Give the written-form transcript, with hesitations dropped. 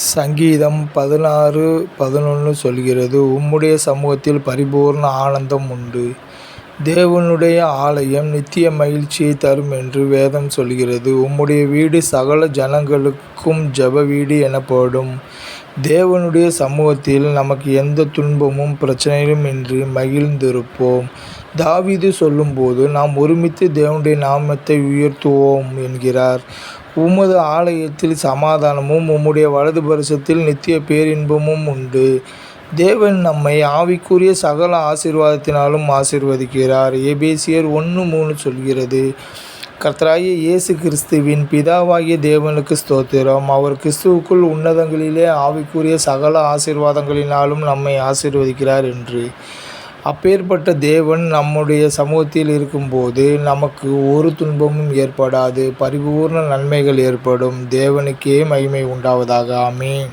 சங்கீதம் 16:11 சொல்கிறது, உம்முடைய சமூகத்தில் பரிபூரண ஆனந்தம் உண்டு. தேவனுடைய ஆலயம் நித்திய மகிழ்ச்சியை தரும் என்று வேதம் சொல்கிறது. உம்முடைய வீடு சகல ஜனங்களுக்கும் ஜெப வீடு எனப்படும். தேவனுடைய சமூகத்தில் நமக்கு எந்த துன்பமும் பிரச்சனையும் இன்றி மகிழ்ந்திருப்போம். தாவீது சொல்லும்போது, நாம் ஒருமித்து தேவனுடைய நாமத்தை உயர்த்துவோம் என்கிறார். உமது ஆலயத்தில் சமாதானமும் உம்முடைய வலது பரிசத்தில் நித்திய பேரின்பமும் உண்டு. தேவன் நம்மை ஆவிக்குரிய சகல ஆசீர்வாதத்தினாலும் ஆசீர்வதிக்கிறார். எபேசியர் 1:3 சொல்கிறது, கர்த்தராகிய இயேசு கிறிஸ்துவின் பிதாவாகிய தேவனுக்கு ஸ்தோத்திரம். அவர் கிறிஸ்துவுக்குள் உன்னதங்களிலே ஆவிக்குரிய சகல ஆசீர்வாதங்களினாலும் நம்மை ஆசீர்வதிக்கிறார் என்று. அப்பேற்பட்ட தேவன் நம்முடைய சமூகத்தில் இருக்கும்போது நமக்கு ஒரு துன்பமும் ஏற்படாது. பரிபூர்ண நன்மைகள் ஏற்படும். தேவனுக்கே மகிமை உண்டாவதாக. ஆமென்.